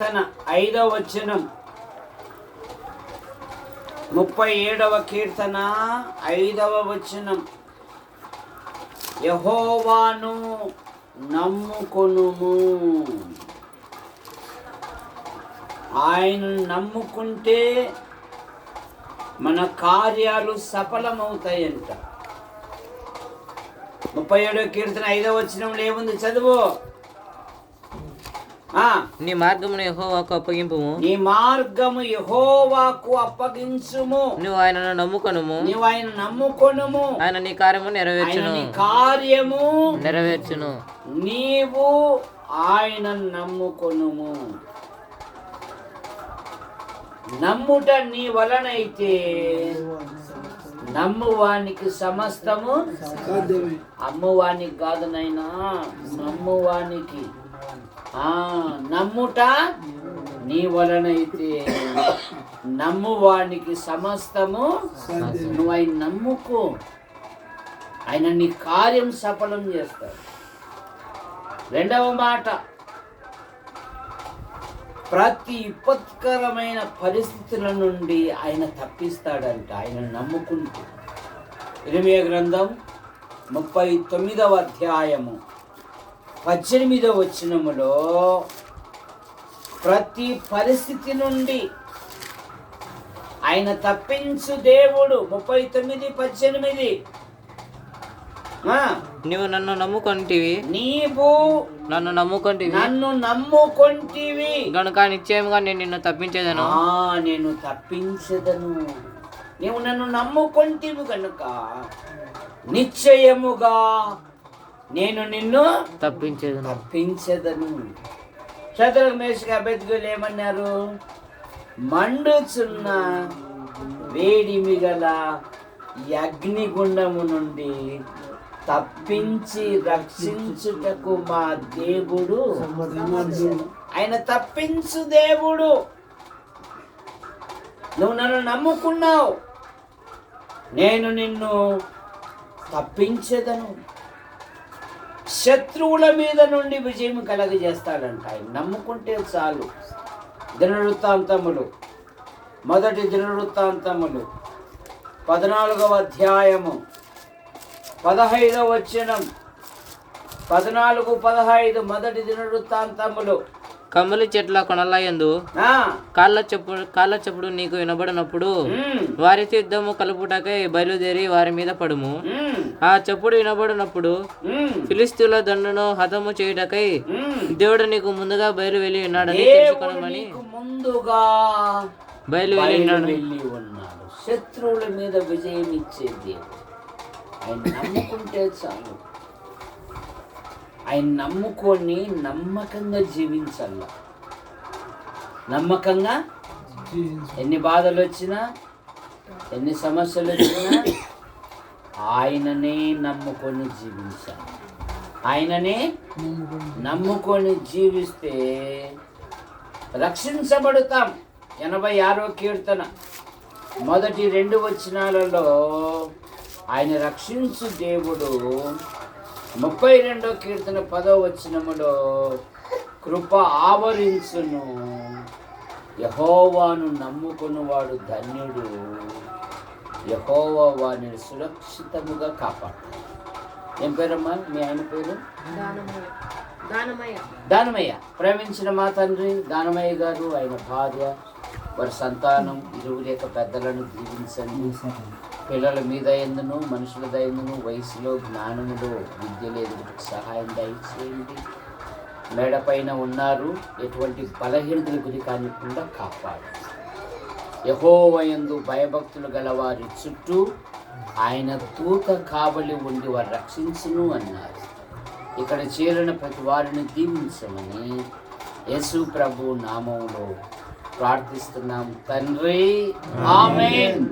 5వ వచనం 37వ కీర్తన 5వ వచనం. యెహోవాను నమ్ముకొనుము. ఆయనను నమ్ముకుంటే మన కార్యాలు సఫలమవుతాయంట. 37వ కీర్తన 5వ వచనంలో ఏముంది? చదువు. నీ మార్గమును యెహోవాకు అప్పగింపుము. నీ మార్గము యెహోవాకు అప్పగించుము. నువ్వు ఆయనను నమ్ముకొనుము. నీవు ఆయన నమ్ముకొనుము. ఆయన నీ కార్యము నెరవేర్చును. నీ కార్యము నెరవేర్చును. నీవు ఆయన నమ్ముకొనుము. నమ్ముట నీ వలనైతే నమ్మువానికి సమస్తము. అమ్మువానికి కాదు నైనా, నమ్మువానికి. నమ్ముట నీ వలనైతే నమ్మువానికి సమస్తము. నువ్వు ఆయన నమ్ముకో, ఆయన నీ కార్యం సఫలం చేస్తాడు. 2వ మాట, ప్రతి విపత్కరమైన పరిస్థితుల నుండి ఆయన తప్పిస్తాడంట ఆయన నమ్ముకుంటూ. ఇర్మీయా గ్రంథం 39వ అధ్యాయము 18వ వచనములో ప్రతి పరిస్థితి నుండి ఆయన తప్పించు దేవుడు. 39:18. నీవు నన్ను నమ్ముకొంటివి. నీవు నన్ను నమ్ముకొంటివి. నన్ను నమ్ముకొంటివి గనుక నిశ్చయముగా నేను నిన్ను తప్పించేదను. నేను తప్పించేదను. నీవు నన్ను నమ్ముకొంటివి కనుక నిశ్చయముగా నేను నిన్ను తప్పించేదను. శత్రుఘ్న మేషక అబేద్గోలు ఏమన్నారు? మండుచున్న వేడిమి గల ఈ అగ్నిగుండము నుండి తప్పించి రక్షించుటకు మా దేవుడు. ఆయన తప్పించు దేవుడు. నువ్వు నన్ను నమ్ముకున్నావు, నేను నిన్ను తప్పించేదను. శత్రువుల మీద నుండి విజయం కలగజేస్తాడంట ఆయన నమ్ముకుంటే చాలు. దినవృత్తాంతములు, మొదటి దినవృత్తాంతములు 14వ అధ్యాయము 15వ వచనం. 14-15 మొదటి దినవృత్తాంతములు. కమ్మలి చెట్ల కొనలయందు కాళ్ళ చప్పుడు నీకు వినబడినప్పుడు వారితో యుద్ధము కలుపుటకై బయలుదేరి వారి మీద పడుము. ఆ చప్పుడు వినబడినప్పుడు ఫిలిష్తీయుల దండును హతము చేయుటకై దేవుడు నీకు ముందుగా బయలు వెళ్ళి ఉన్నాడని తెలుసుకొనమని. ముందుగా బయలు వెళ్ళి ఉన్నాడు. శత్రువుల మీద విజయం ఇచ్చే దేవుడు. ఆయన నమ్ముకుంటే చాలు. ఆయన నమ్ముకొని నమ్మకంగా జీవించాల. నమ్మకంగా ఎన్ని బాధలు వచ్చినా, ఎన్ని సమస్యలు వచ్చినా ఆయననే నమ్ముకొని జీవించాలి. ఆయననే నమ్ముకొని జీవిస్తే రక్షించబడతాం. 86వ కీర్తన మొదటి 2 వచనాలలో ఆయన రక్షించు దేవుడు. 32వ కీర్తన 10వ వచనములో కృప ఆవరించును. యెహోవాను నమ్ముకున్నవాడు ధన్యుడు. యెహోవా వారిని సురక్షితముగా కాపాడుతాడు. ఏం పేరమ్మా మీ ఆయన పేరు? దానమయ్య. ప్రేమించిన మా తండ్రి దానమయ్య గారు, ఆయన భార్య, వారి సంతానం, ఇరువురి యొక్క పెద్దలను దీవించండి. పిల్లల మీద ఎందును, మనుషుల దయందును, వయసులో, జ్ఞానములో, విద్యలో ఎదుగుటకు సహాయం దయచేయండి. మేడపైన ఉన్నారు, ఎటువంటి బలహీనతలు గురి కానికుండా కాపాడు. యెహోవా యందు భయభక్తులు గల వారి చుట్టూ ఆయన దూత కావలి ఉండి వారు రక్షించును అన్నారు. ఇక్కడ చేరిన ప్రతి వారిని దీవించమని యేసు ప్రభు నామములో ప్రార్థిస్తున్నాం తండ్రి. ఆమేన్.